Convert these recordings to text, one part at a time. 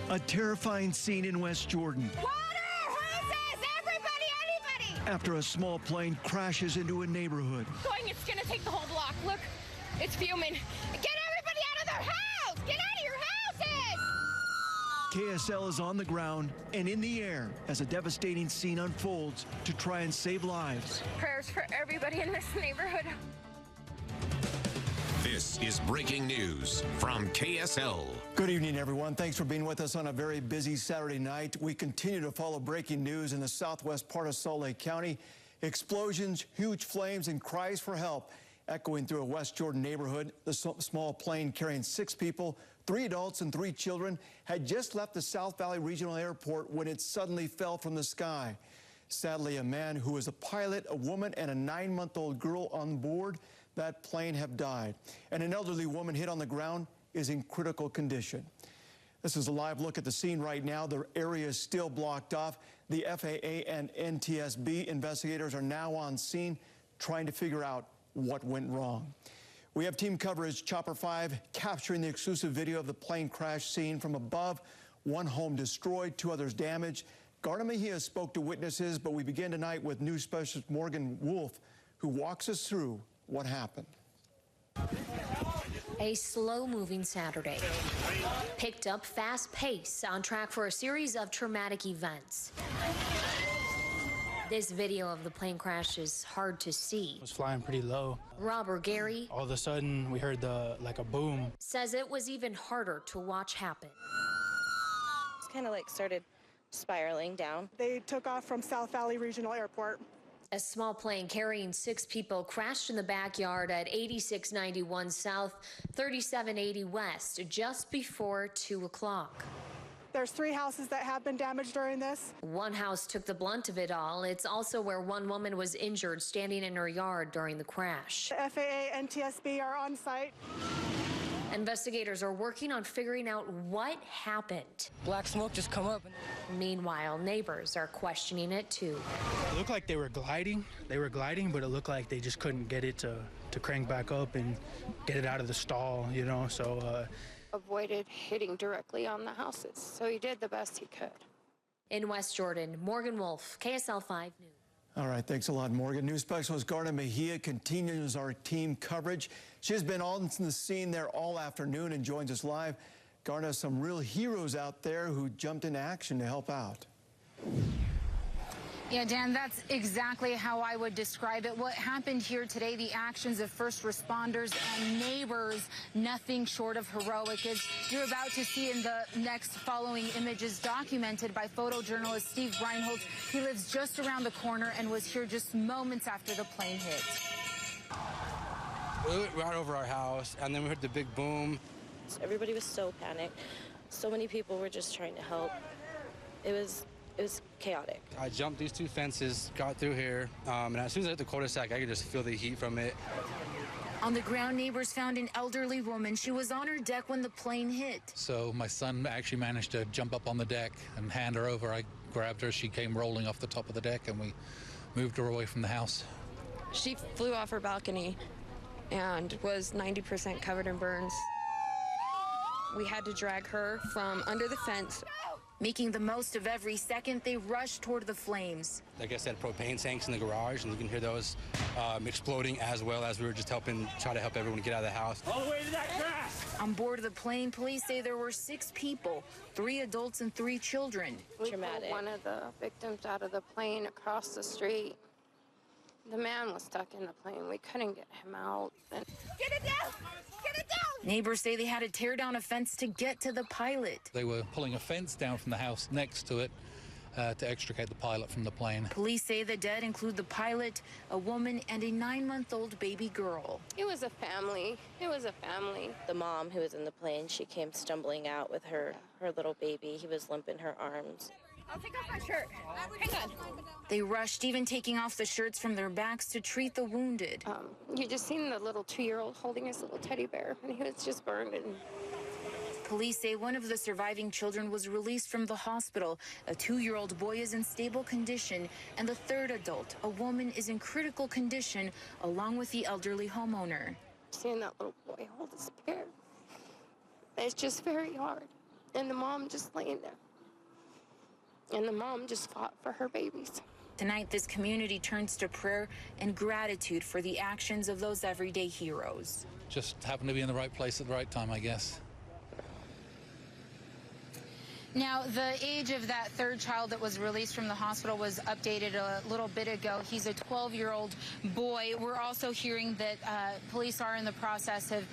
A terrifying scene in West Jordan. Water! Hoses! Everybody, anybody! After a small plane crashes into a neighborhood. It's gonna take the whole block. Look, it's fuming. Get everybody out of their house! Get out of your houses! KSL is on the ground and in the air as a devastating scene unfolds to try and save lives. Prayers for everybody in this neighborhood. This is breaking news from KSL. Good evening, everyone. Thanks for being with us on a very busy Saturday night. We continue to follow breaking news in the southwest part of Salt Lake County. Explosions, huge flames, and cries for help echoing through a West Jordan neighborhood. The small plane carrying 6 people, 3 adults and 3 children, had just left the South Valley Regional Airport when it suddenly fell from the sky. Sadly, a man who was a pilot, a woman, and a 9-month-old girl on board that plane have died. And an elderly woman hit on the ground is in critical condition. This is a live look at the scene right now. The area is still blocked off. The FAA and NTSB investigators are now on scene trying to figure out what went wrong. We have team coverage, Chopper 5, capturing the exclusive video of the plane crash scene from above. 1 home destroyed, 2 others damaged. Garna Mejia spoke to witnesses, but we begin tonight with news specialist Morgan Wolf, who walks us through what happened. A slow-moving Saturday, picked up fast pace, on track for a series of traumatic events. This video of the plane crash is hard to see. It was flying pretty low. Robert Gary, All of a sudden, we heard like a boom. says it was even harder to watch happen. It's kind of like started spiraling down. They took off from South Valley Regional Airport. A small plane carrying 6 people crashed in the backyard at 8691 South, 3780 West, just before 2 o'clock. There's 3 houses that have been damaged during this. 1 house took the blunt of it all. It's also where 1 woman was injured standing in her yard during the crash. The FAA and NTSB are on site. Investigators are working on figuring out what happened. Black smoke just come up. Meanwhile, neighbors are questioning it too. It looked like they were gliding. But it looked like they just couldn't get it to crank back up and get it out of the stall, you know, so. Avoided hitting directly on the houses, so he did the best he could. In West Jordan, Morgan Wolf, KSL 5 News. All right, thanks a lot, Morgan. News specialist Garna Mejia continues our team coverage. She's been on the scene there all afternoon and joins us live. Garna, some real heroes out there who jumped into action to help out. Yeah, Dan, that's exactly how I would describe it. What happened here today, the actions of first responders and neighbors, nothing short of heroic, as you're about to see in the next following images documented by photojournalist Steve Reinhold. He lives just around the corner and was here just moments after the plane hit. We went right over our house, and then we heard the big boom. Everybody was so panicked. So many people were just trying to help. It was chaotic. I jumped these 2 fences, got through here, and as soon as I hit the cul-de-sac, I could just feel the heat from it. On the ground, neighbors found an elderly woman. She was on her deck when the plane hit. So my son actually managed to jump up on the deck and hand her over. I grabbed her. She came rolling off the top of the deck, and we moved her away from the house. She flew off her balcony and was 90% covered in burns. We had to drag her from under the fence. Making the most of every second, they rushed toward the flames. Like I said, propane tanks in the garage, and you can hear those exploding, as well as we were just try to help everyone get out of the house. All the way to that crash! On board the plane, police say there were 6 people, 3 adults and 3 children. We pulled one of the victims out of the plane across the street. The man was stuck in the plane. We couldn't get him out. Get it down! Get it down! Neighbors say they had to tear down a fence to get to the pilot. They were pulling a fence down from the house next to it to extricate the pilot from the plane. Police say the dead include the pilot, a woman, and a 9-month-old baby girl. It was a family. It was a family. The mom who was in the plane, she came stumbling out with her little baby. He was limp in her arms. I'll take off my shirt. Hang on. They rushed, even taking off the shirts from their backs to treat the wounded. You just seen the little 2-year-old holding his little teddy bear, and he was just burned. And Police say one of the surviving children was released from the hospital. A 2-year-old boy is in stable condition, and the 3rd adult, a woman, is in critical condition, along with the elderly homeowner. Seeing that little boy hold his bear, it's just very hard. And the mom just laying there. And the mom just fought for her babies. Tonight, this community turns to prayer and gratitude for the actions of those everyday heroes. Just happened to be in the right place at the right time, I guess. Now, the age of that third child that was released from the hospital was updated a little bit ago. He's a 12-year-old boy. We're also hearing that police are in the process of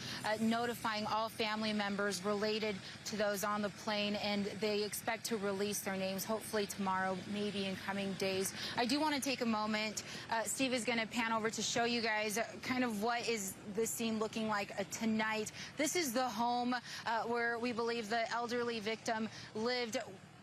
notifying all family members related to those on the plane, and they expect to release their names hopefully tomorrow, maybe in coming days. I do want to take a moment. Steve is going to pan over to show you guys kind of what is the scene looking like tonight. This is the home where we believe the elderly victim lived.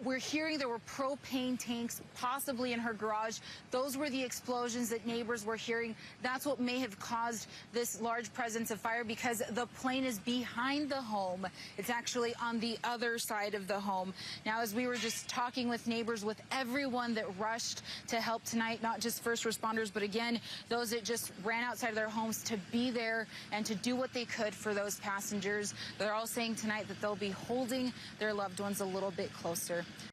We're hearing there were propane tanks possibly in her garage. Those were the explosions that neighbors were hearing. That's what may have caused this large presence of fire, because the plane is behind the home. It's actually on the other side of the home. Now, as we were just talking with neighbors, with everyone that rushed to help tonight, not just first responders, but again, those that just ran outside of their homes to be there and to do what they could for those passengers, they're all saying tonight that they'll be holding their loved ones a little bit closer.